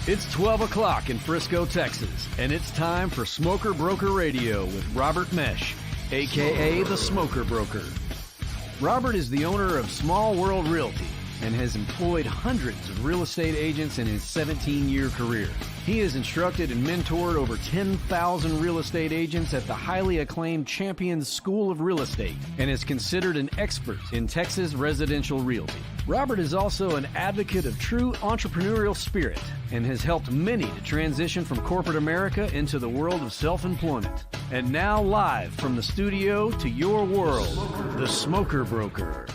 It's 12 o'clock in Frisco, Texas, and it's time for Smoker Broker Radio with Robert Mesh, a.k.a. the Smoker Broker. Robert is the owner of Small World Realty and has employed hundreds of real estate agents in his 17-year career. He has instructed and mentored over 10,000 real estate agents at the highly acclaimed Champions School of Real Estate and is considered an expert in Texas residential realty. Robert is also an advocate of true entrepreneurial spirit and has helped many to transition from corporate America into the world of self-employment. And now live from the studio to your world, the Smoker Broker.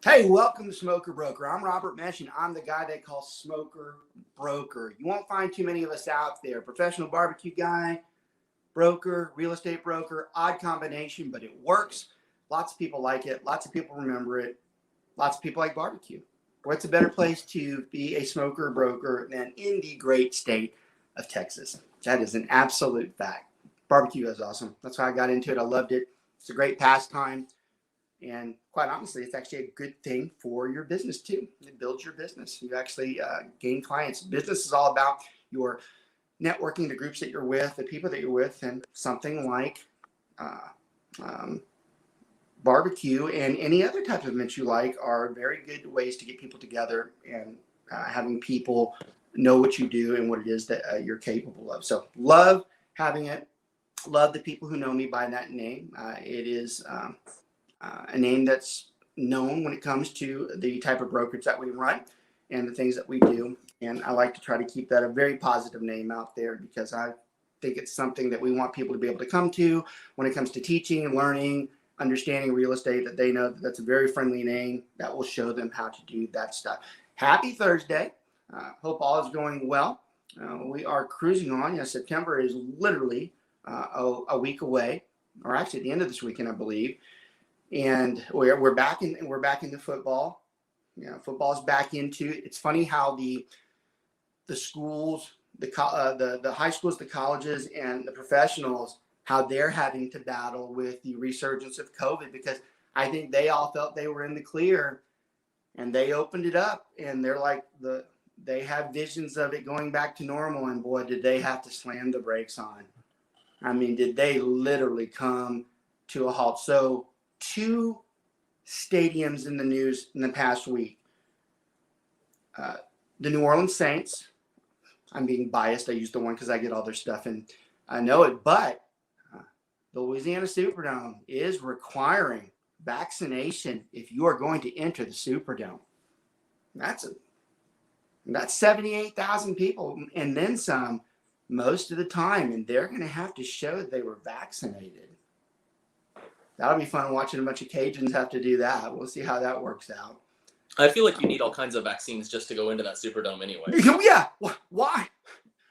Hey, welcome to Smoker Broker. I'm Robert Mesh, and I'm the guy they call Smoker Broker. You won't find too many of us out there. Professional barbecue guy, broker, real estate broker, odd combination, but it works. Lots of people like it. Lots of people remember it. Lots of people like barbecue. What's a better place to be a smoker broker than in the great state of Texas? That is an absolute fact. Barbecue is awesome. That's why I got into it. I loved it. It's a great pastime. And quite honestly, it's actually a good thing for your business too. It builds your business. You actually gain clients. Business is all about your networking, the groups that you're with, the people that you're with, and something like barbecue and any other type of events you like are very good ways to get people together and having people know what you do and what it is that you're capable of. So love having it. Love the people who know me by that name. It is a name that's known when it comes to the type of brokerage that we run and the things that we do. And I like to try to keep that a very positive name out there because I think it's something that we want people to be able to come to when it comes to teaching and learning, understanding real estate, that they know that that's a very friendly name that will show them how to do that stuff. Happy Thursday. Hope all is going well. We are cruising on. September is literally a week away, or actually at the end of this weekend, I believe. And we're back into football. Football's back into. It's funny how the schools, the high schools, the colleges, and the professionals, how they're having to battle with the resurgence of COVID, because I think they all felt they were in the clear, and they opened it up, and they're like they have visions of it going back to normal, and boy, did they have to slam the brakes on. I mean, did they literally come to a halt? So 2 stadiums in the news in the past week. The New Orleans Saints. I'm being biased. I use the one because I get all their stuff and I know it. But the Louisiana Superdome is requiring vaccination if you are going to enter the Superdome. That's 78,000 people and then some most of the time. And they're going to have to show that they were vaccinated. That'll be fun watching a bunch of Cajuns have to do that. We'll see how that works out. I feel like you need all kinds of vaccines just to go into that Superdome anyway. Yeah. Why?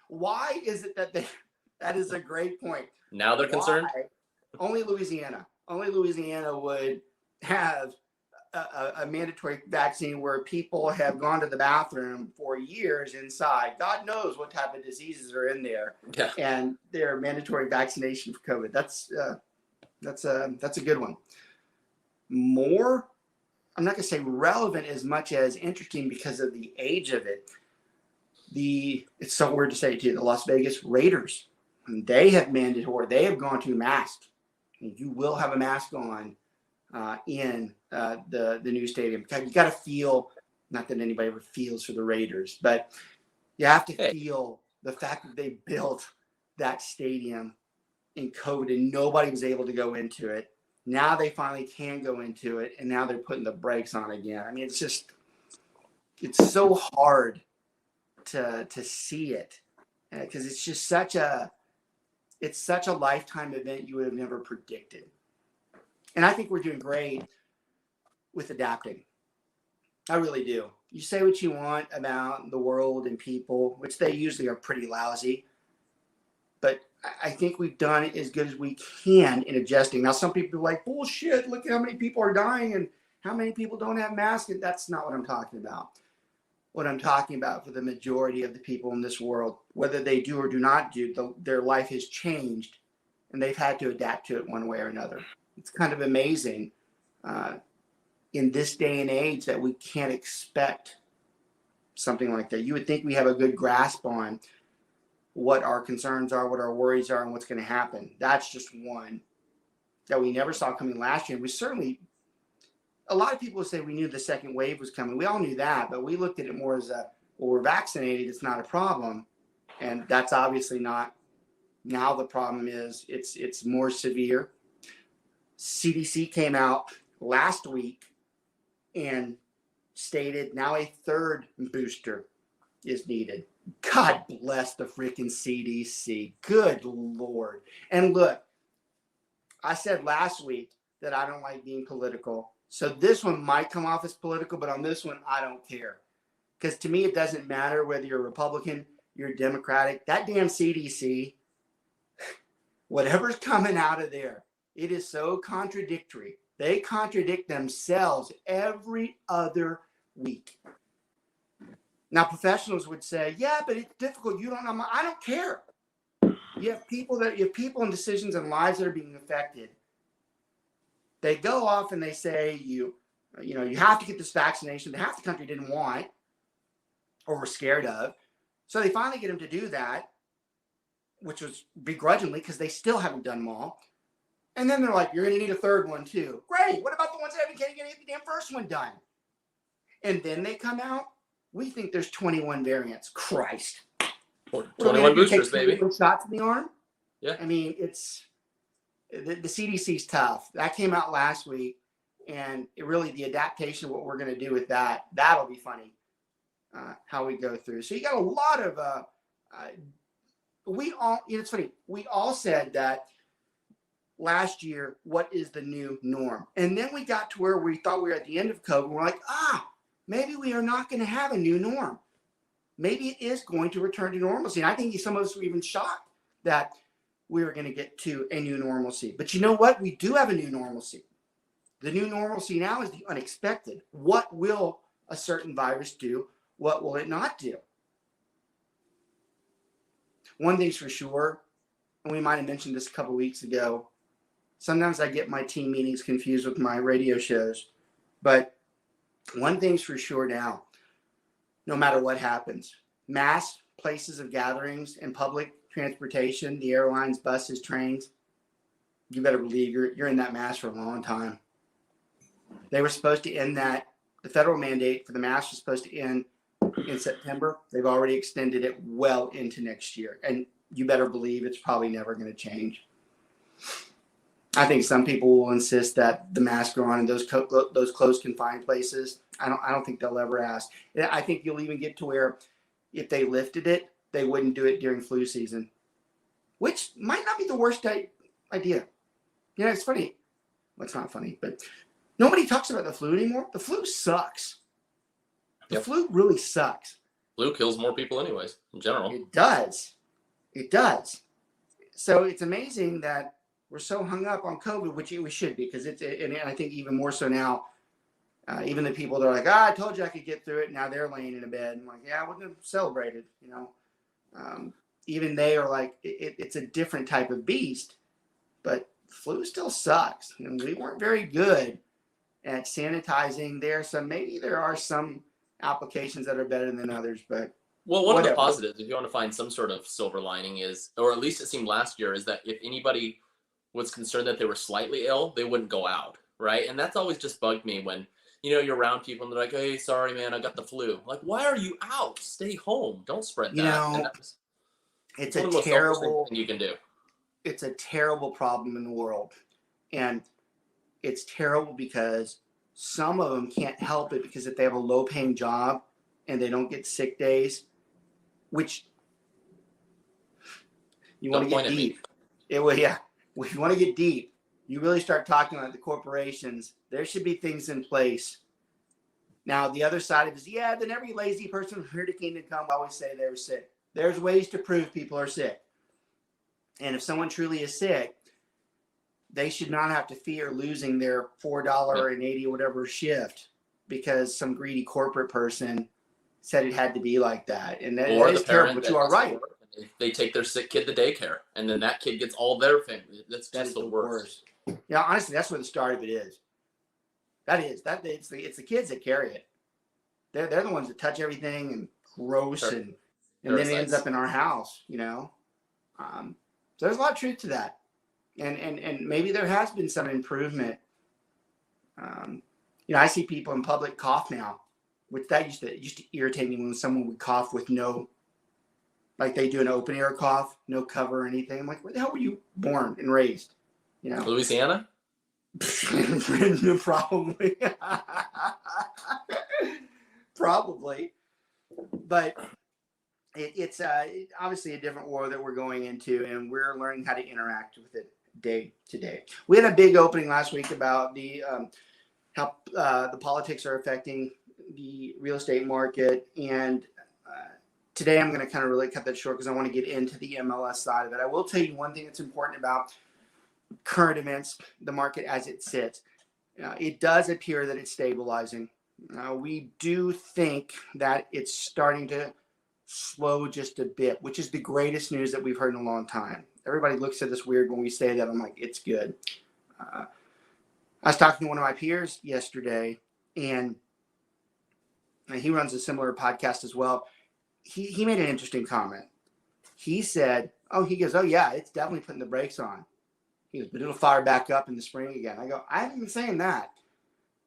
Why is it that is a great point. Now they're concerned? Only Louisiana would have a mandatory vaccine where people have gone to the bathroom for years inside. God knows what type of diseases are in there. Yeah. And they're mandatory vaccination for COVID. That's a good one. More, I'm not going to say relevant as much as interesting because of the age of it. It's so weird to say too. The Las Vegas Raiders, they have they have gone to mask. You will have a mask on in the new stadium. You got to feel, not that anybody ever feels for the Raiders, but you have to feel the fact that they built that stadium in COVID and nobody was able to go into it. Now they finally can go into it, and now they're putting the brakes on again. I mean, it's so hard to see it because it's just such a lifetime event you would have never predicted. And I think we're doing great with adapting. I really do. You say what you want about the world and people, which they usually are pretty lousy, but I think we've done it as good as we can in adjusting. Now, some people are like, bullshit, look at how many people are dying and how many people don't have masks. And that's not what I'm talking about. What I'm talking about for the majority of the people in this world, whether they do or do not do, their life has changed and they've had to adapt to it one way or another. It's kind of amazing in this day and age that we can't expect something like that. You would think we have a good grasp on what our concerns are, what our worries are, and what's going to happen. That's just one that we never saw coming last year. We certainly, a lot of people say we knew the second wave was coming. We all knew that, but we looked at it more as well, we're vaccinated, it's not a problem. And that's obviously not. Now the problem is it's more severe. CDC came out last week and stated now a third booster is needed. God bless the freaking CDC. Good Lord. And look, I said last week that I don't like being political. So this one might come off as political, but on this one, I don't care. Because to me, it doesn't matter whether you're a Republican, you're Democratic. That damn CDC, whatever's coming out of there, it is so contradictory. They contradict themselves every other week. Now, professionals would say, yeah, but it's difficult. You don't know. I don't care. You have people and decisions and lives that are being affected. They go off and they say, you have to get this vaccination that half the country didn't want or were scared of. So they finally get them to do that, which was begrudgingly because they still haven't done them all. And then they're like, you're going to need a third one too. Great. What about the ones that haven't getting the damn first one done? And then they come out. We think there's 21 variants. Christ. 21 boosters, baby. Shots in the arm? Yeah. I mean, it's the CDC's tough. That came out last week. And it really, the adaptation of what we're going to do with that, that'll be funny, how we go through. So you got a lot of, it's funny. We all said that last year, what is the new norm? And then we got to where we thought we were at the end of COVID. We're like, maybe we are not going to have a new norm. Maybe it is going to return to normalcy. And I think some of us were even shocked that we were going to get to a new normalcy. But you know what? We do have a new normalcy. The new normalcy now is the unexpected. What will a certain virus do? What will it not do? One thing's for sure, and we might have mentioned this a couple weeks ago, sometimes I get my team meetings confused with my radio shows. But one thing's for sure now, no matter what happens, mass places of gatherings and public transportation, the airlines, buses, trains, you better believe you're in that mask for a long time. They were supposed to end that. The federal mandate for the mask was supposed to end in September. They've already extended it well into next year. And you better believe it's probably never going to change. I think some people will insist that the masks are on in those closed confined places. I don't think they'll ever ask. I think you'll even get to where if they lifted it, they wouldn't do it during flu season, which might not be the worst idea. It's funny. Well, it's not funny, but nobody talks about the flu anymore. The flu sucks. The flu really sucks. Flu kills more people anyways, in general. It does. It does. So it's amazing that we're so hung up on COVID, which we should be, because and I think even more so now, even the people that are like, I told you I could get through it. Now they're laying in a bed. I'm like, yeah, I wouldn't have celebrated, Even they are like, it's a different type of beast, but flu still sucks. And we weren't very good at sanitizing there. So maybe there are some applications that are better than others, but well, one of the positives, if you want to find some sort of silver lining, is, or at least it seemed last year, is that if anybody was concerned that they were slightly ill, they wouldn't go out, right? And that's always just bugged me when, you're around people and they're like, hey, sorry, man, I got the flu. Like, why are you out? Stay home. Don't spread that. It's one a of the most terrible thing you can do. It's a terrible problem in the world. And it's terrible because some of them can't help it because if they have a low paying job and they don't get sick days, which you want to get deep. If you want to get deep, you really start talking about the corporations. There should be things in place. Now, the other side of it is, then every lazy person from here to kingdom come always say they were sick. There's ways to prove people are sick. And if someone truly is sick, they should not have to fear losing their $4.80 or whatever shift because some greedy corporate person said it had to be like that. And that is terrible, but you are right. They take their sick kid to daycare, and then that kid gets all their family. That's just the worst. Honestly, that's where the start of it is. It's the kids that carry it. they're the ones that touch everything and gross Sure. and then it ends Parasites. up in our house, so there's a lot of truth to that. And maybe there has been some improvement. I see people in public cough now, which that used to irritate me when someone would cough with no, like they do an open air cough, no cover or anything. I'm like, where the hell were you born and raised? Louisiana? Probably. Probably. But it's obviously a different world that we're going into, and we're learning how to interact with it day to day. We had a big opening last week about the how the politics are affecting the real estate market, and today I'm going to kind of really cut that short because I want to get into the MLS side of it. I will tell you one thing that's important about current events, the market as it sits. It does appear that it's stabilizing. We do think that it's starting to slow just a bit, which is the greatest news that we've heard in a long time. Everybody looks at us weird when we say that. I'm like, it's good. I was talking to one of my peers yesterday, and he runs a similar podcast as well. He made an interesting comment. He said, oh yeah, it's definitely putting the brakes on. He goes, but it'll fire back up in the spring again. I go, I haven't been saying that.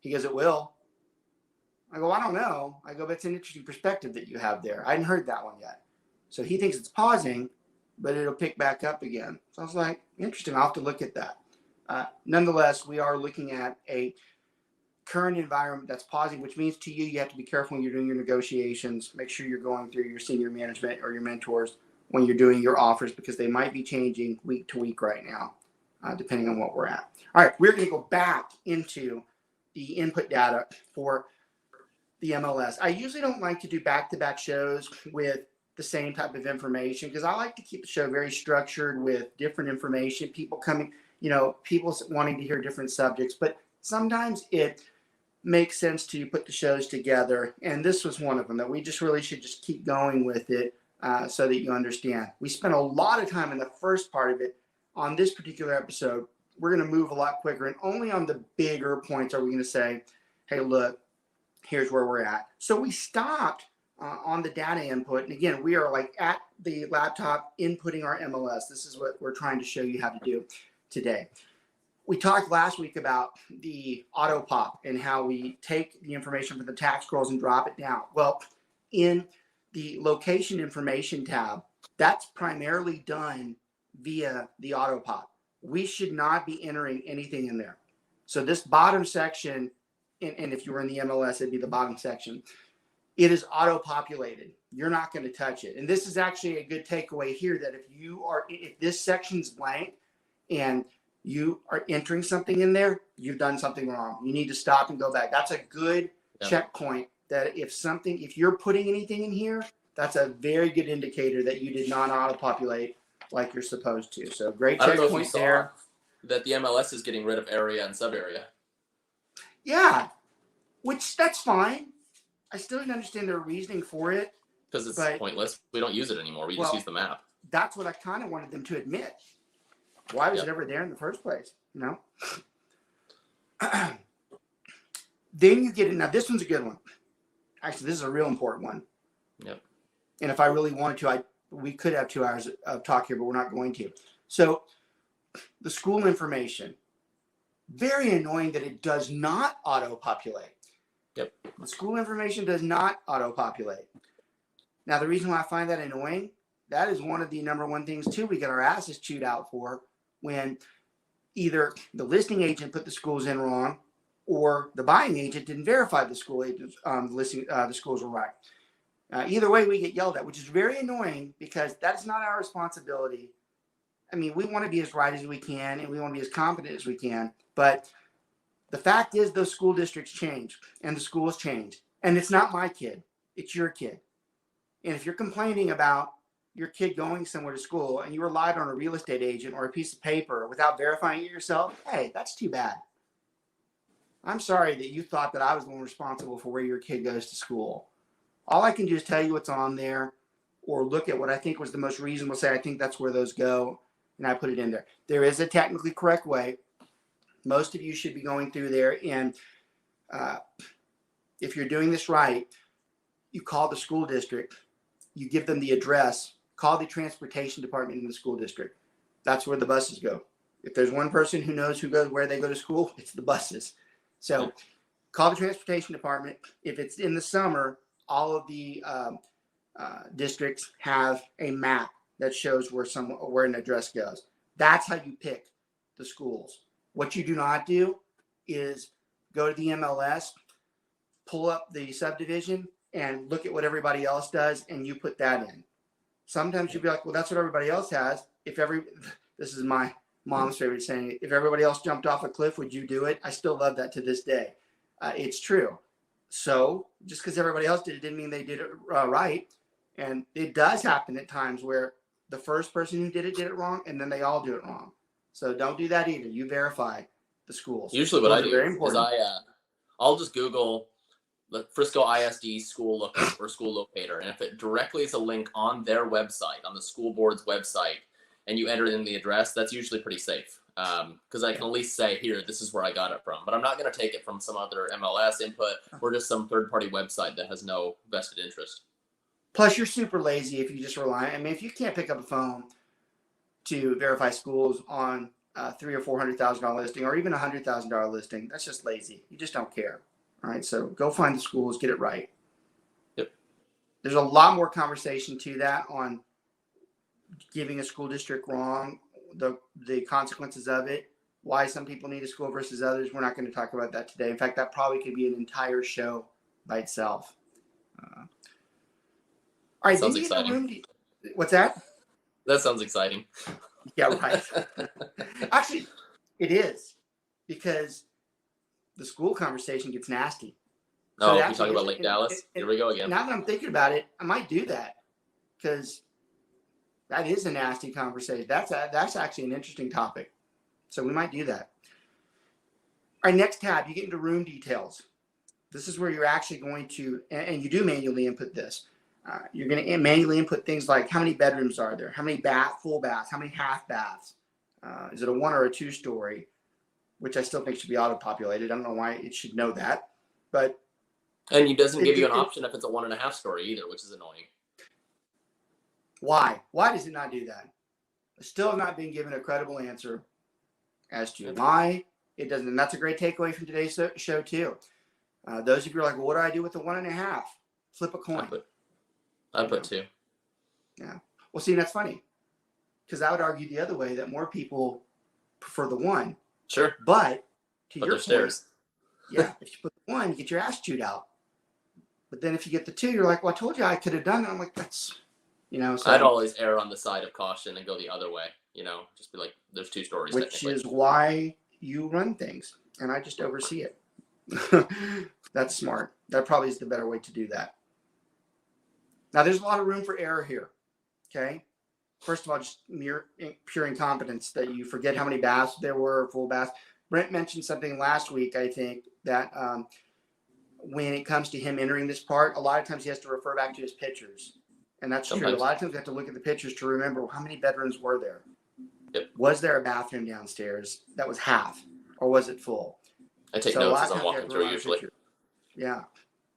He goes, it will. I go, I don't know. I go, but it's an interesting perspective that you have there. I hadn't heard that one yet. So he thinks it's pausing, but it'll pick back up again. So I was like, interesting. I'll have to look at that. Nonetheless, we are looking at a current environment that's pausing, which means to you have to be careful when you're doing your negotiations. Make sure you're going through your senior management or your mentors when you're doing your offers, because they might be changing week to week right now, depending on what we're at. All right, we're going to go back into the input data for the MLS. I usually don't like to do back-to-back shows with the same type of information because I like to keep the show very structured with different information. People coming, people wanting to hear different subjects, but sometimes it makes sense to put the shows together. And this was one of them that we just really should just keep going with it so that you understand. We spent a lot of time in the first part of it. On this particular episode, we're going to move a lot quicker, and only on the bigger points are we going to say, hey, look, here's where we're at. So we stopped on the data input. And again, we are like at the laptop inputting our MLS. This is what we're trying to show you how to do today. We talked last week about the auto pop and how we take the information from the tax scrolls and drop it down. Well, in the location information tab, that's primarily done via the auto pop. We should not be entering anything in there. So this bottom section, and if you were in the MLS, it'd be the bottom section. It is auto-populated. You're not going to touch it. And this is actually a good takeaway here, that if this section's blank and you are entering something in there, you've done something wrong. You need to stop and go back. That's a good checkpoint, that if you're putting anything in here, that's a very good indicator that you did not auto-populate like you're supposed to. So great checkpoint there. That the MLS is getting rid of area and sub area. Yeah, which that's fine. I still didn't understand their reasoning for it. Because it's pointless. We don't use it anymore. We just use the map. That's what I kind of wanted them to admit. Why was it ever there in the first place? Then you get it. Now, this one's a good one. Actually, this is a real important one. Yep. And if I really wanted to, we could have 2 hours of talk here, but we're not going to. So the school information, very annoying that it does not auto-populate. Yep. The school information does not auto-populate. Now, the reason why I find that annoying, that is one of the number one things, too, we get our asses chewed out for when either the listing agent put the schools in wrong or the buying agent didn't verify the school agents, the schools were right. Either way, we get yelled at, which is very annoying because that's not our responsibility. I mean, we want to be as right as we can and we want to be as competent as we can. But the fact is those school districts change and the schools change. And it's not my kid. It's your kid. And if you're complaining about your kid going somewhere to school and you relied on a real estate agent or a piece of paper without verifying it yourself, hey, that's too bad. I'm sorry that you thought that I was the one responsible for where your kid goes to school. All I can do is tell you what's on there or look at what I think was the most reasonable, say, I think that's where those go, and I put it in there. There is a technically correct way. Most of you should be going through there, and if you're doing this right, you call the school district, you give them the address, call the transportation department in the school district. That's where the buses go. If there's one person who knows where they go to school, it's the buses. So call the transportation department. If it's in the summer, all of the districts have a map that shows where an address goes. That's how you pick the schools. What you do not do is go to the MLS, pull up the subdivision, and look at what everybody else does, and you put that in. Sometimes you'll be like, well, that's what everybody else has. This is my mom's favorite saying, if everybody else jumped off a cliff, would you do it? I still love that to this day. It's true. So just because everybody else did it didn't mean they did it right. And it does happen at times where the first person who did it wrong, and then they all do it wrong. So don't do that either. You verify the schools. Usually what I do is I'll just Google the Frisco ISD school lookup or school locator. And if it directly is a link on their website, on the school board's website, and you enter in the address, that's usually pretty safe. Because I can at least say, here, this is where I got it from. But I'm not going to take it from some other MLS input or just some third-party website that has no vested interest. Plus, you're super lazy if you just rely. I mean, if you can't pick up a phone to verify schools on a $300,000 or $400,000 listing, or even $100,000 listing, that's just lazy. You just don't care. All right, so go find the schools, get it right. Yep. There's a lot more conversation to that on giving a school district wrong, the consequences of it, why some people need a school versus others. We're not going to talk about that today. In fact, that probably could be an entire show by itself. All right, sounds exciting. What's that? That sounds exciting. Yeah, right. Actually, it is, because the school conversation gets nasty. Oh, you're talking about Lake Dallas? Here we go again. Now that I'm thinking about it, I might do that, because that is a nasty conversation. That's actually an interesting topic. So we might do that. All right, next tab, you get into room details. This is where you're actually going to, and you do manually input this. You're going to manually input things like how many bedrooms are there, how many full baths, how many half baths, is it a 1 or a 2 story, which I still think should be auto-populated. I don't know why it should know that, but. And it doesn't give you an option if it's a 1.5 story either, which is annoying. Why? Why does it not do that? I still have not been given a credible answer as to why it doesn't. And that's a great takeaway from today's show too. Those of you are like, well, what do I do with the 1.5? Flip a coin. I put 2. Yeah. Well, see, that's funny, because I would argue the other way, that more people prefer the 1. Sure. But to your point, stairs. Yeah, if you put the 1, you get your ass chewed out. But then if you get the 2, you're like, well, I told you I could have done it. I'm like, that's, so I'd always err on the side of caution and go the other way, just be like, there's 2 stories. Which is why you run things, and I just oversee it. That's smart. That probably is the better way to do that. Now, there's a lot of room for error here, okay? First of all, just pure incompetence that you forget how many baths there were, full baths. Brent mentioned something last week, I think, that when it comes to him entering this part, a lot of times he has to refer back to his pictures. And that's true. A lot of times we have to look at the pictures to remember how many bedrooms were there. Yep. Was there a bathroom downstairs that was half, or was it full? I take notes as I'm walking through usually. Yeah.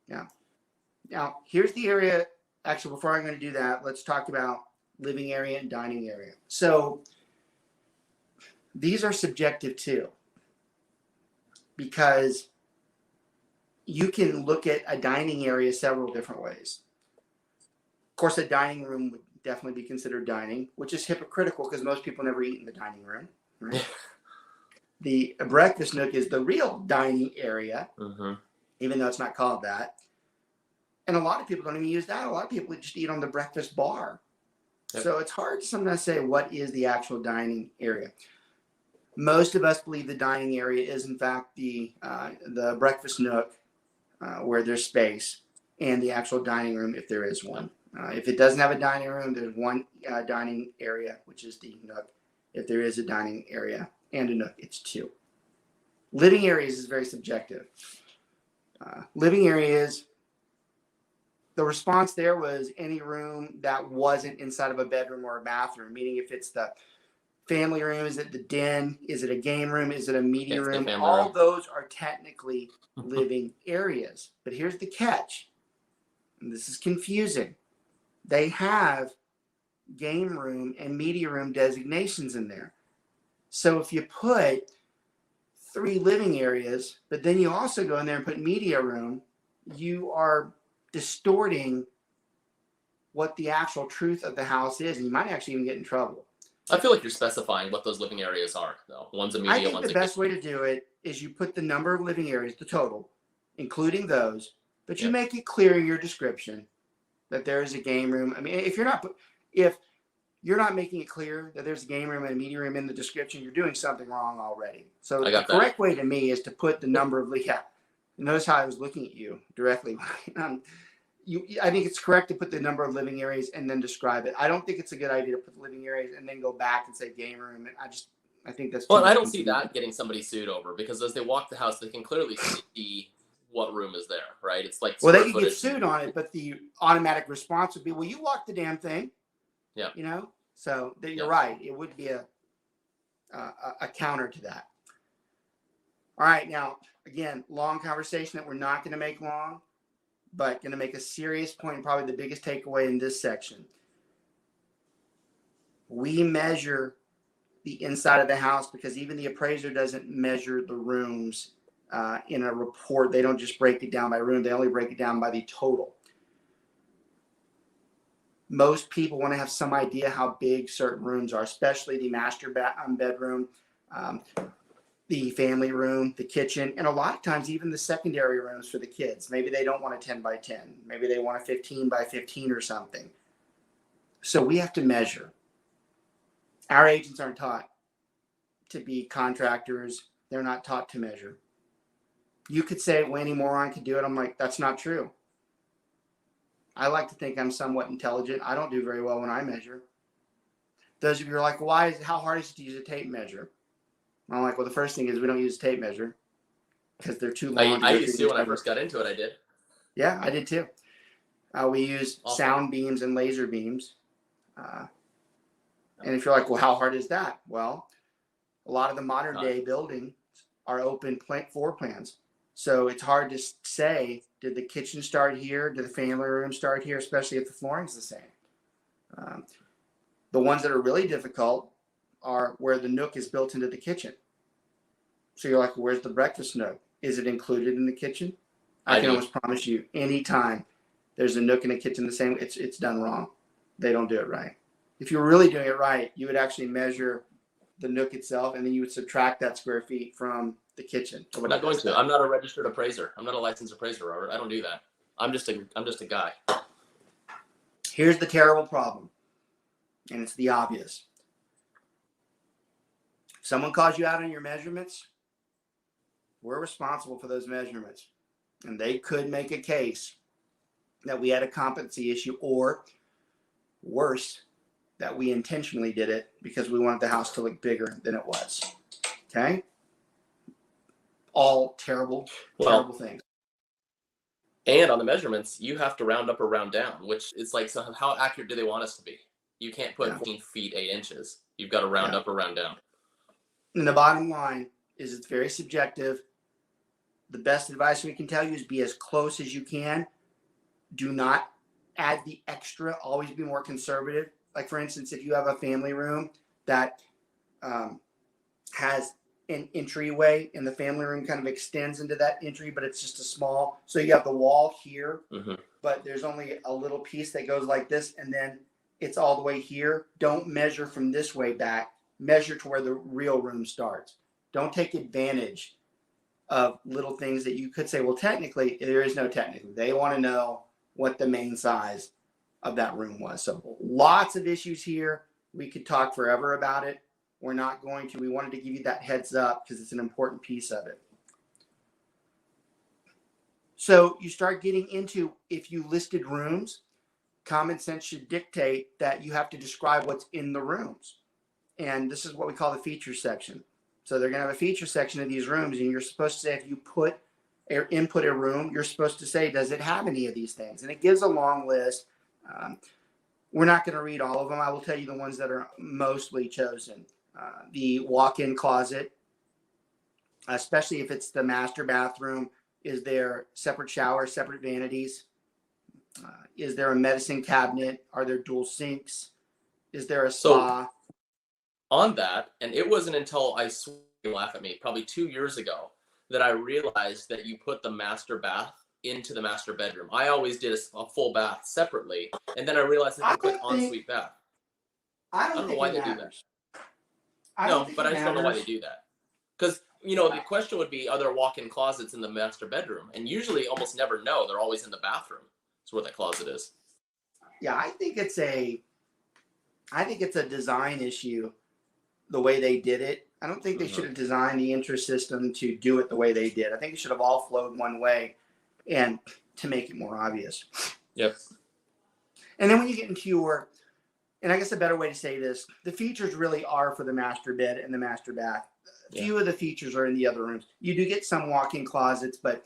Now, here's the area. Actually, before I'm going to do that, let's talk about living area and dining area. So these are subjective too, because you can look at a dining area several different ways. Of course, a dining room would definitely be considered dining, which is hypocritical because most people never eat in the dining room. Right? The breakfast nook is the real dining area, even though it's not called that. And a lot of people don't even use that. A lot of people just eat on the breakfast bar. Yep. So it's hard to sometimes say what is the actual dining area. Most of us believe the dining area is, in fact, the breakfast nook where there's space, and the actual dining room if there is one. If it doesn't have a dining room, there's one dining area, which is the nook. If there is a dining area and a nook, it's 2. Living areas is very subjective. Living areas, the response there was any room that wasn't inside of a bedroom or a bathroom, meaning if it's the family room, is it the den, is it a game room, is it a media room? All those are technically living areas. But here's the catch. and this is confusing, they have game room and media room designations in there. So if you put 3 living areas, but then you also go in there and put media room, you are distorting what the actual truth of the house is, and you might actually even get in trouble. I feel like you're specifying what those living areas are, though. One's a media, I think one's the best way to do it is you put the number of living areas, the total, including those, but you make it clear in your description that there is a game room. I mean, if you're not making it clear that there's a game room and a media room in the description, you're doing something wrong already. So the correct way to me is to put the number of, notice how I was looking at you directly. I think it's correct to put the number of living areas and then describe it. I don't think it's a good idea to put the living areas and then go back and say game room. I think that's. Well, I don't see that getting somebody sued over, because as they walk the house, they can clearly see what room is there, right? It's like, well, they could get sued on it, but the automatic response would be, well, you locked the damn thing. Yeah. You know, so you're right. It would be a counter to that. All right. Now, again, long conversation that we're not going to make long, but going to make a serious point, probably the biggest takeaway in this section. We measure the inside of the house because even the appraiser doesn't measure the rooms in a report. They don't just break it down by room. They only break it down by the total. Most people want to have some idea how big certain rooms are, especially the master bedroom, the family room, the kitchen, and a lot of times even the secondary rooms for the kids. Maybe they don't want a 10 by 10. Maybe they want a 15 by 15 or something. So we have to measure. Our agents aren't taught to be contractors. They're not taught to measure. You could say, well, any moron could do it. I'm like, that's not true. I like to think I'm somewhat intelligent. I don't do very well when I measure. Those of you are like, how hard is it to use a tape measure? I'm like, well, the first thing is we don't use a tape measure because they're too long. I used to when I first got into it. I did. Yeah, I did too. We use sound beams and laser beams. And if you're like, well, how hard is that? Well, a lot of the modern day buildings are open floor plans. So it's hard to say, did the kitchen start here? Did the family room start here? Especially if the flooring's the same. The ones that are really difficult are where the nook is built into the kitchen. So you're like, where's the breakfast nook? Is it included in the kitchen? I can almost promise you, anytime there's a nook in a kitchen the same, it's done wrong. They don't do it right. If you were really doing it right, you would actually measure the nook itself, and then you would subtract that square feet from the kitchen. I'm not going to. I'm not a registered appraiser. I'm not a licensed appraiser, Robert. I don't do that. I'm just a guy. Here's the terrible problem, and it's the obvious. Someone calls you out on your measurements, we're responsible for those measurements. And they could make a case that we had a competency issue, or worse, that we intentionally did it because we wanted the house to look bigger than it was. Okay? All terrible things. And on the measurements, you have to round up or round down, which is like, so how accurate do they want us to be? You can't put 14 feet, 8 inches. You've got to round up or round down. And the bottom line is it's very subjective. The best advice we can tell you is be as close as you can. Do not add the extra. Always be more conservative. Like, for instance, if you have a family room that has an entryway and the family room kind of extends into that entry, but it's just a small. So you have the wall here, but there's only a little piece that goes like this, and then it's all the way here. Don't measure from this way back. Measure to where the real room starts. Don't take advantage of little things that you could say, well, technically, there is no technically. They want to know what the main size of that room was. So lots of issues here. We could talk forever about it. We're not going to. We wanted to give you that heads up because it's an important piece of it. So you start getting into, if you listed rooms, common sense should dictate that you have to describe what's in the rooms. And this is what we call the feature section. So they're going to have a feature section of these rooms, and you're supposed to say, if you put or input a room, you're supposed to say, does it have any of these things? And it gives a long list. We're not going to read all of them. I will tell you the ones that are mostly chosen. The walk-in closet, especially if it's the master bathroom, is there separate shower, separate vanities? Is there a medicine cabinet? Are there dual sinks? Is there a So spa? on that, and it wasn't until I swear you laugh at me, probably 2 years ago, that I realized that you put the master bath into the master bedroom. I always did a full bath separately, and then I realized I I can click don't think ensuite bath. I I don't don't know think why it they do that. matters. I don't No, think but it I just don't know why they matters. do that. Because, you know, the question would be, are there walk-in closets in the master bedroom? And usually almost never no, they're always in the bathroom. That's where that closet is. Yeah, I think it's a design issue the way they did it. I don't think they should have designed the interest system to do it the way they did. I think it should have all flowed one way and to make it more obvious. Yep. And then when you get into your, and I guess a better way to say this, the features really are for the master bed and the master bath. Few of the features are in the other rooms. You do get some walk-in closets, but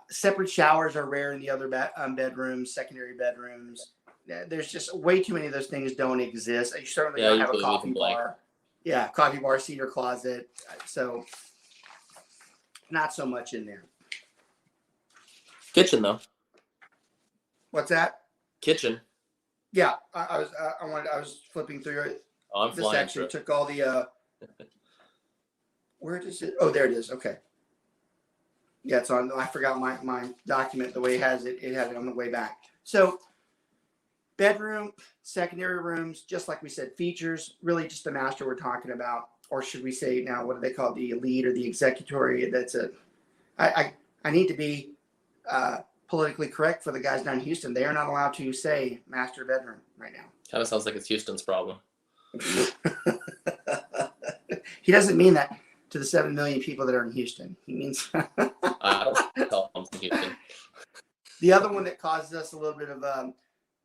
separate showers are rare in the other bedrooms, secondary bedrooms. There's just way too many of those things don't exist. You certainly don't have a coffee bar. Yeah, coffee bar, cedar closet. So not so much in there. Kitchen though. What's that? Kitchen. Yeah, I was flipping through it. Oh, I'm this flying actually through. took all the where does it? Oh, there it is. Okay. Yeah, it's on. I forgot my document the way it has it. It had it on the way back. So bedroom, secondary rooms, just like we said, features, really just the master we're talking about. Or should we say now, what do they call it? The elite or the executory? That's a, I need to be politically correct for the guys down in Houston. They are not allowed to say master bedroom right now. Kind of sounds like it's Houston's problem. He doesn't mean that to the 7 million people that are in Houston. He means I don't tell them in Houston. The other one that causes us a little bit of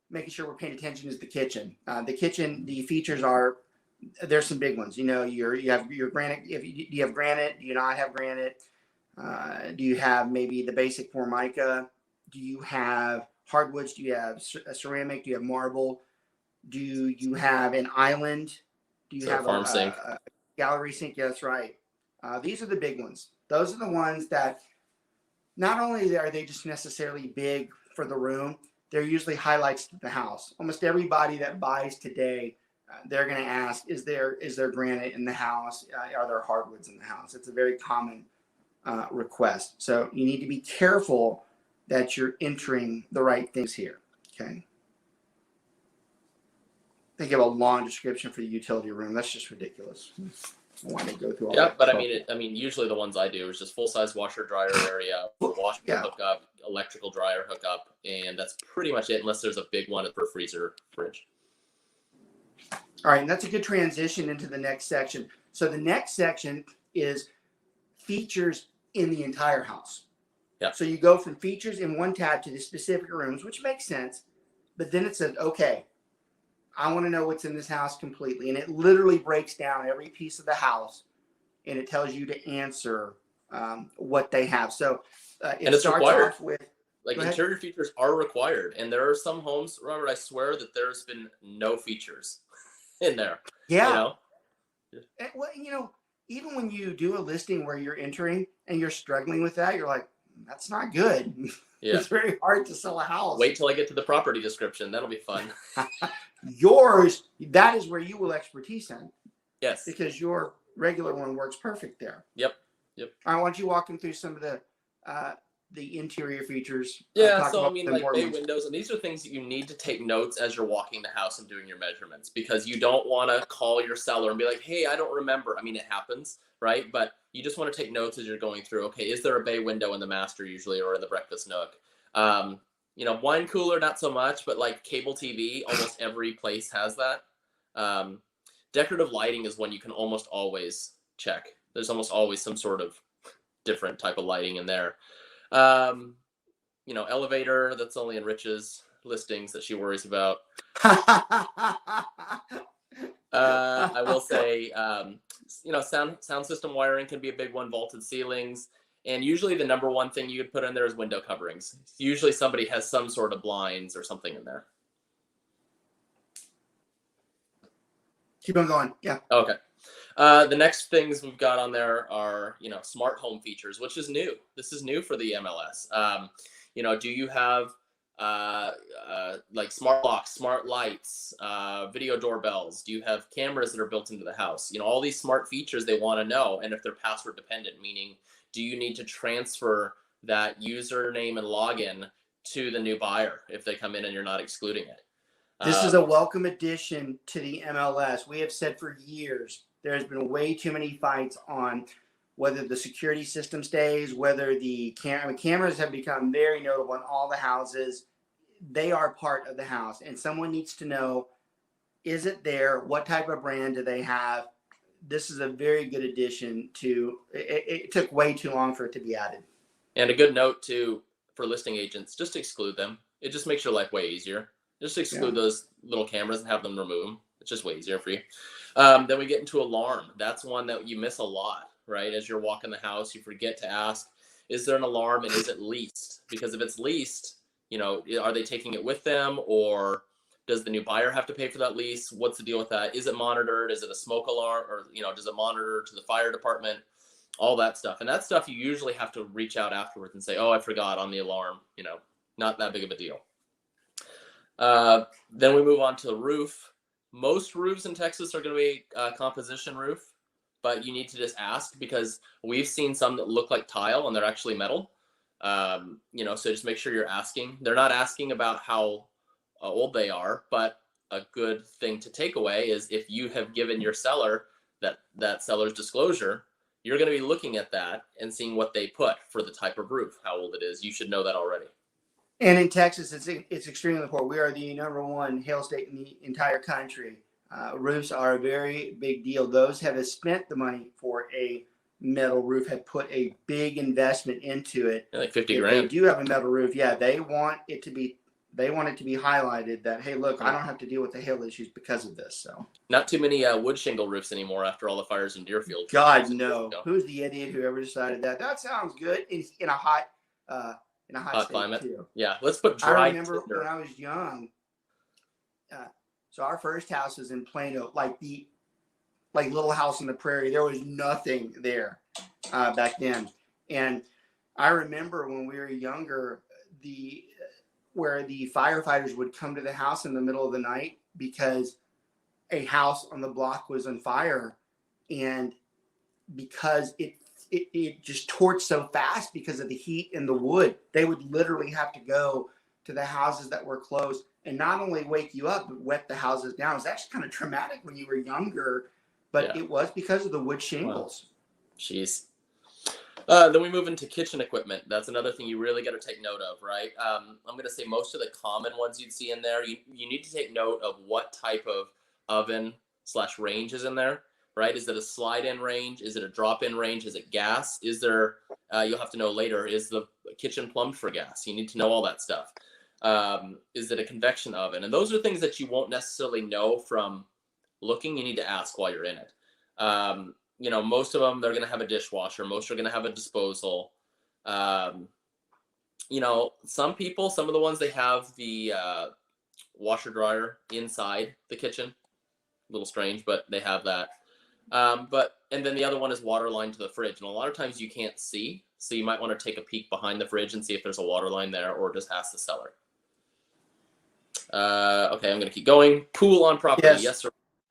making sure we're paying attention is the kitchen. The kitchen, the features are, there's some big ones. You know, you have your granite. Do you have granite? Do you not have granite? Do you have maybe the basic Formica? Do you have hardwoods? Do you have ceramic? Do you have marble? Do you have an island? Do you have farm sink? A gallery sink? Yeah, that's right. These are the big ones. Those are the ones that not only are they just necessarily big for the room, they're usually highlights to the house. Almost everybody that buys today, they're going to ask, is there granite in the house? Are there hardwoods in the house? It's a very common request. So you need to be careful that you're entering the right things here. Okay. They give a long description for the utility room. That's just ridiculous. I want to go through all that. But I mean, usually the ones I do is just full-size washer dryer area, washer hookup, electrical dryer hookup, and that's pretty much it, unless there's a big one for freezer, fridge. All right, and that's a good transition into the next section. So the next section is features in the entire house. Yeah. So you go from features in one tab to the specific rooms, which makes sense. But then it says, okay, I want to know what's in this house completely. And it literally breaks down every piece of the house and it tells you to answer what they have. So it starts required. off with, like, interior features are required. And there are some homes, Robert, I swear that there's been no features in there. Yeah. You know? And, well, you know, even when you do a listing where you're entering and you're struggling with that, you're like, that's not good. Yeah. It's very hard to sell a house. Wait till I get to the property description. That'll be fun. Yours, that is where you will expertise in. Yes. Because your regular one works perfect there. Yep. All right, why don't you walk them through some of the interior features? Yeah, so I mean, like bay windows, and these are things that you need to take notes as you're walking the house and doing your measurements, because you don't want to call your seller and be like, hey, I don't remember. I mean, it happens, right? But you just want to take notes as you're going through. Okay, is there a bay window in the master usually, or in the breakfast nook? You know, wine cooler, not so much, but like cable TV, almost every place has that. Decorative lighting is one you can almost always check. There's almost always some sort of different type of lighting in there. You know, elevator, that's only in Rich's listings that she worries about. I will say, you know, sound system wiring can be a big one, vaulted ceilings. And usually the number one thing you could put in there is window coverings. Usually somebody has some sort of blinds or something in there. Keep on going. Yeah. Okay. The next things we've got on there are, you know, smart home features, which is new. This is new for the MLS. You know, do you have like smart locks, smart lights, video doorbells? Do you have cameras that are built into the house? All these smart features they want to know. And if they're password dependent, meaning do you need to transfer that username and login to the new buyer if they come in and you're not excluding it? This is a welcome addition to the MLS. We have said for years, there's been way too many fights on whether the security system stays, whether the cameras have become very notable in all the houses. They are part of the house, and someone needs to know, is it there? What type of brand do they have? This is a very good addition to it took way too long for it to be added. And a good note too for listing agents, just exclude them. It just makes your life way easier. Just exclude those little cameras and have them remove them. It's just way easier for you. Then we get into alarm. That's one that you miss a lot, right? As you're walking the house, you forget to ask, is there an alarm and is it leased? Because if it's leased, are they taking it with them, or does the new buyer have to pay for that lease? What's the deal with that? Is it monitored? Is it a smoke alarm, or does it monitor to the fire department? All that stuff. And that stuff you usually have to reach out afterwards and say, oh, I forgot on the alarm. Not that big of a deal. Then we move on to the roof. Most roofs in Texas are going to be composition roof, but you need to just ask, because we've seen some that look like tile and they're actually metal. So just make sure you're asking. They're not asking about how old they are, but a good thing to take away is if you have given your seller that seller's disclosure, you're going to be looking at that and seeing what they put for the type of roof, how old it is. You should know that already. And in Texas, it's extremely important. We are the #1 hail state in the entire country. Roofs are a very big deal. Those that have spent the money for a metal roof have put a big investment into it. Like 50 if grand. They do have a metal roof. Yeah, they want it to be highlighted that, hey, look, I don't have to deal with the hail issues because of this. So not too many wood shingle roofs anymore after all the fires in Deerfield. God, no. Who's the idiot who ever decided that? That sounds good in a hot state climate too. Yeah, let's put dry. I remember when I was young. So our first house was in Plano, like Little House on the Prairie. There was nothing there back then, and I remember when we were younger, where the firefighters would come to the house in the middle of the night because a house on the block was on fire, and because it just torched so fast because of the heat and the wood, they would literally have to go to the houses that were closed and not only wake you up, but wet the houses down. It was actually kind of traumatic when you were younger, but It was because of the wood shingles. Wow. Jeez. Then we move into kitchen equipment. That's another thing you really got to take note of, right? I'm going to say most of the common ones you'd see in there, you need to take note of what type of oven/range is in there, right? Is it a slide-in range? Is it a drop-in range? Is it gas? Is there, you'll have to know later, is the kitchen plumbed for gas? You need to know all that stuff. Is it a convection oven? And those are things that you won't necessarily know from looking. You need to ask while you're in it. Most of them, they're going to have a dishwasher. Most are going to have a disposal. Some of the ones, they have the washer dryer inside the kitchen. A little strange, but they have that. And then the other one is water line to the fridge. And a lot of times you can't see. So you might want to take a peek behind the fridge and see if there's a water line there, or just ask the seller. Okay, I'm going to keep going. Pool on property.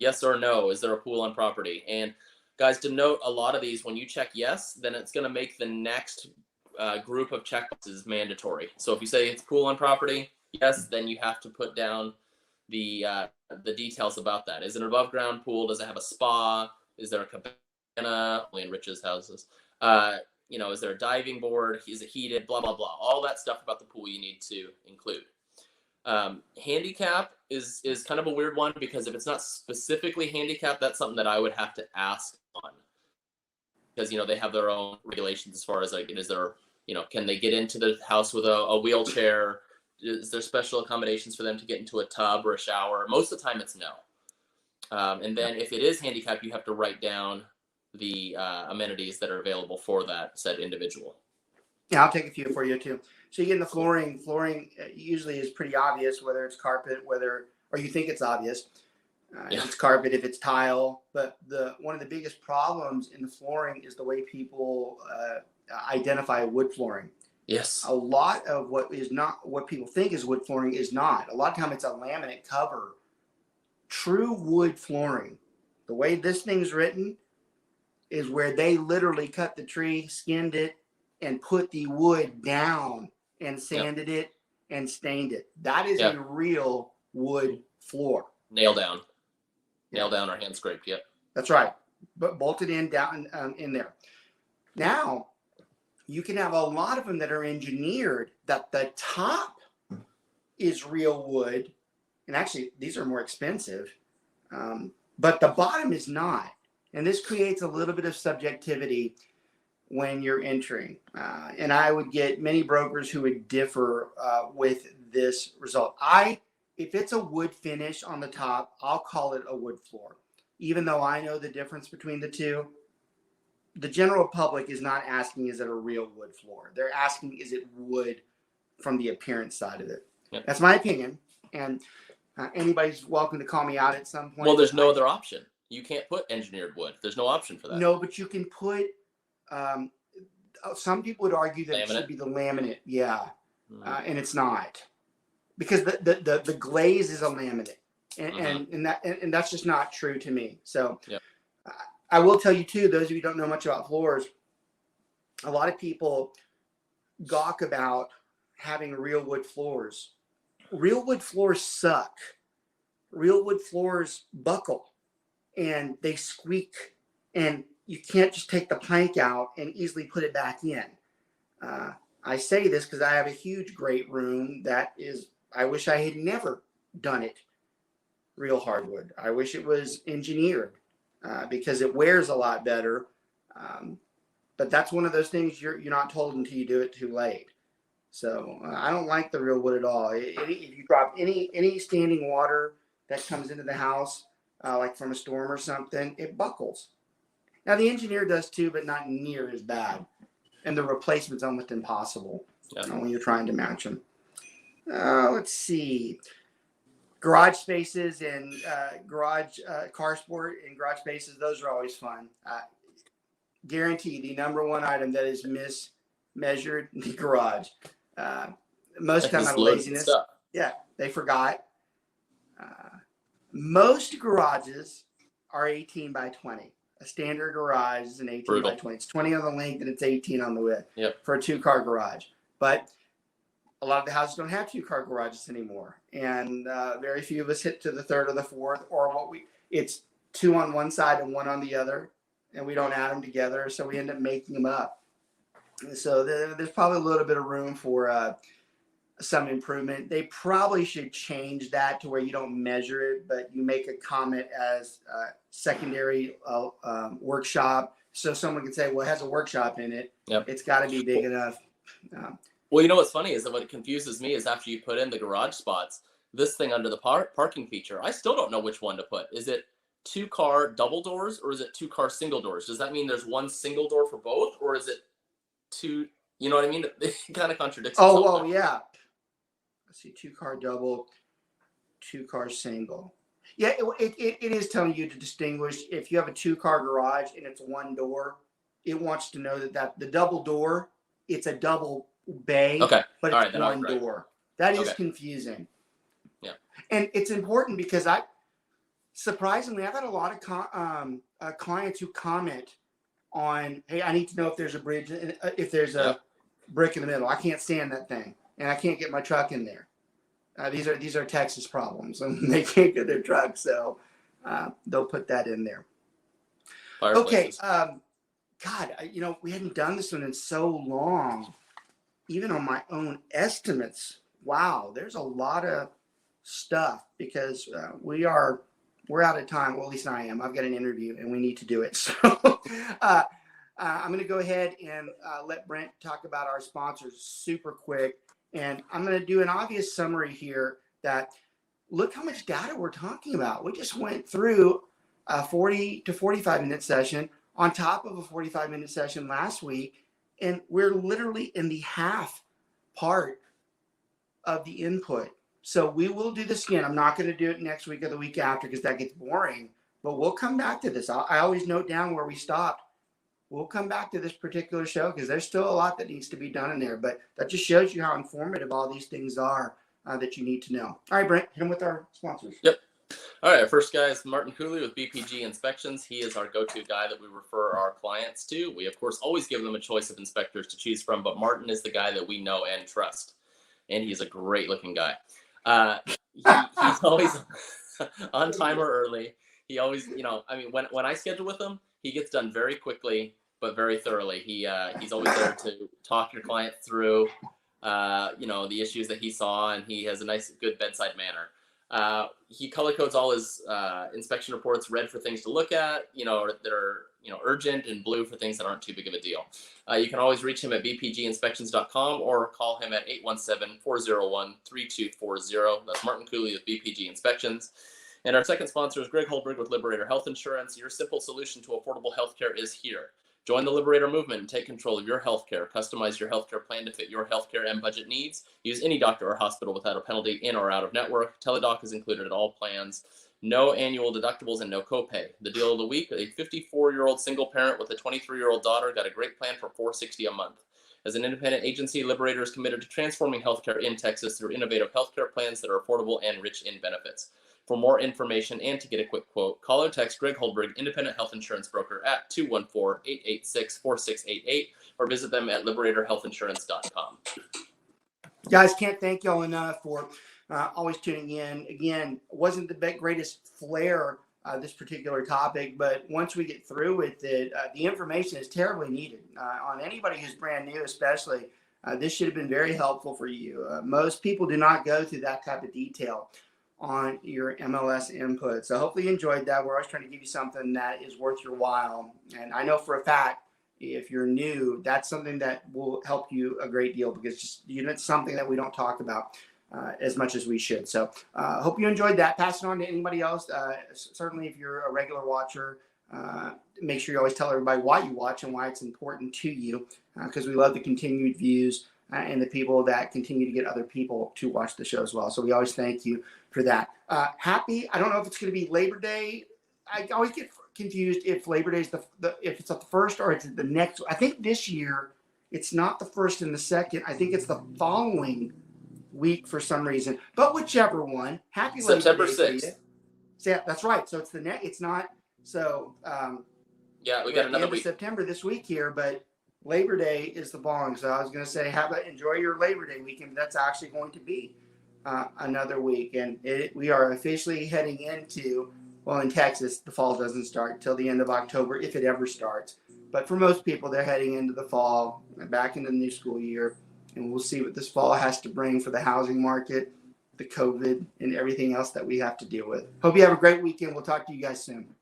Yes or no. Is there a pool on property? And guys, to note, a lot of these, when you check yes, then it's going to make the next group of checkboxes mandatory. So if you say it's pool on property, yes, then you have to put down the details about that. Is it an above ground pool? Does it have a spa? Is there a cabana? Only in Rich's houses. Is there a diving board? Is it heated? Blah, blah, blah. All that stuff about the pool you need to include. Handicap is kind of a weird one, because if it's not specifically handicap, that's something that I would have to ask on, because they have their own regulations as far as is there, can they get into the house with a wheelchair? Is there special accommodations for them to get into a tub or a shower? Most of the time it's no. And then if it is handicap, you have to write down the amenities that are available for that said individual. Yeah, I'll take a few for you too. So you get in the flooring. Flooring usually is pretty obvious, whether it's carpet, or you think it's obvious. If it's carpet, if it's tile. But one of the biggest problems in the flooring is the way people identify wood flooring. Yes. A lot of what people think is wood flooring is not. A lot of time it's a laminate cover. True wood flooring, the way this thing's written, is where they literally cut the tree, skinned it, and put the wood down and sanded it and stained it. That is a real wood floor. Nail down or hand scraped. Yep. That's right. But bolted in down in there. Now, you can have a lot of them that are engineered that the top is real wood. And actually, these are more expensive. But the bottom is not. And this creates a little bit of subjectivity when you're entering. And I would get many brokers who would differ with this result. If it's a wood finish on the top, I'll call it a wood floor. Even though I know the difference between the two, the general public is not asking, is it a real wood floor? They're asking, is it wood from the appearance side of it? Yep. That's my opinion. And anybody's welcome to call me out at some point. Well, there's no other option. You can't put engineered wood. There's no option for that. No, but you can put, some people would argue that it should be the laminate. Yeah. And it's not. Because the glaze is a laminate. And that's just not true to me. So I will tell you too, those of you who don't know much about floors, a lot of people gawk about having real wood floors. Real wood floors suck. Real wood floors buckle and they squeak, and you can't just take the plank out and easily put it back in. I say this because I have a huge great room that is, I wish I had never done it real hardwood. I wish it was engineered because it wears a lot better. But that's one of those things you're not told until you do it too late. So I don't like the real wood at all. If you drop any standing water that comes into the house, like from a storm or something, it buckles. Now the engineer does too, but not near as bad. And the replacement's almost impossible when you're trying to match them. Let's see. Garage spaces and garage car sport and garage spaces, those are always fun. Guarantee the number one item that is mismeasured, the garage. Most come out of laziness. Yeah, they forgot. Most garages are 18 by 20. A standard garage is an 18 by 20. It's 20 on the length and it's 18 on the width for a 2-car garage. But a lot of the houses don't have 2-car garages anymore. And very few of us hit to the third or the fourth, or it's 2 on one side and 1 on the other. And we don't add them together. So we end up making them up. And so there's probably a little bit of room for some improvement. They probably should change that to where you don't measure it, but you make a comment as secondary workshop. So someone can say, well, it has a workshop in it. It's got to be big enough. Well, you know what's funny is that what confuses me is after you put in the garage spots, this thing under the parking feature, I still don't know which one to put. Is it 2-car double doors or is it 2-car single doors? Does that mean there's one single door for both, or is it 2? You know what I mean? It kind of contradicts. Oh, well, yeah. Let's see, 2-car double, 2-car single. Yeah, it is telling you to distinguish. If you have a 2-car garage and it's 1 door, it wants to know that the double door, it's a double bay, but it's 1 door. That is confusing. Yeah. And it's important because surprisingly, I've had a lot of clients who comment on, hey, I need to know if there's a bridge, if there's a brick in the middle. I can't stand that thing, and I can't get my truck in there. These are Texas problems, and they can't get their truck, so they'll put that in there. Okay, God, we hadn't done this one in so long. Even on my own estimates, wow, there's a lot of stuff because we're out of time. Well, at least I am. I've got an interview and we need to do it. So I'm going to go ahead and let Brent talk about our sponsors super quick. And I'm going to do an obvious summary here that look how much data we're talking about. We just went through a 40 to 45 minute session on top of a 45-minute session last week. And we're literally in the half part of the input. So we will do this again. I'm not going to do it next week or the week after because that gets boring. But we'll come back to this. I always note down where we stopped we'll come back to this particular show because there's still a lot that needs to be done in there. But that just shows you how informative all these things are that you need to know. All right, Brent, hit them with our sponsors. Yep. All right, our first guy is Martin Cooley with BPG Inspections. He is our go-to guy that we refer our clients to. We, of course, always give them a choice of inspectors to choose from, but Martin is the guy that we know and trust, and he's a great-looking guy. He's always on time or early. He always, when I schedule with him, he gets done very quickly, but very thoroughly. He's always there to talk your client through, the issues that he saw, and he has a nice, good bedside manner. He color codes all his inspection reports, red for things to look at, that are urgent, and blue for things that aren't too big of a deal. You can always reach him at bpginspections.com or call him at 817-401-3240. That's Martin Cooley with BPG Inspections. And our second sponsor is Greg Holberg with Liberator Health Insurance. Your simple solution to affordable healthcare is here. Join the Liberator movement and take control of your healthcare. Customize your healthcare plan to fit your healthcare and budget needs. Use any doctor or hospital without a penalty, in or out of network. Teledoc is included in all plans. No annual deductibles and no copay. The deal of the week: a 54-year-old single parent with a 23-year-old daughter got a great plan for $460 a month. As an independent agency, Liberator is committed to transforming healthcare in Texas through innovative healthcare plans that are affordable and rich in benefits. For more information and to get a quick quote, call or text Greg Holberg, independent health insurance broker, at 214-886-4688, or visit them at liberatorhealthinsurance.com. Guys, can't thank y'all enough for always tuning in. Again, wasn't the greatest flair this particular topic, but once we get through with it, the information is terribly needed on anybody who's brand new, especially. This should have been very helpful for you. Most people do not go through that type of detail on your MLS input. So hopefully you enjoyed that. We're always trying to give you something that is worth your while. And I know for a fact, if you're new, that's something that will help you a great deal, because it's something that we don't talk about as much as we should. So hope you enjoyed that. Pass it on to anybody else. Certainly if you're a regular watcher, make sure you always tell everybody why you watch and why it's important to you, because we love the continued views and the people that continue to get other people to watch the show as well. So we always thank you for that. I don't know if it's going to be Labor Day. I always get confused if Labor Day is if it's the first or it's the next. I think this year it's not the first and the second. I think it's the following week for some reason. But whichever one, happy September Labor Day 6th. Yeah, that's right. So it's the next. It's not. So yeah, we got another week. September this week here, but Labor Day is the following. So I was going to say, enjoy your Labor Day weekend. That's actually going to be another week, and we are officially heading into, well, in Texas, the fall doesn't start till the end of October, if it ever starts. But for most people, they're heading into the fall, back into the new school year, and we'll see what this fall has to bring for the housing market, the COVID, and everything else that we have to deal with. Hope you have a great weekend. We'll talk to you guys soon.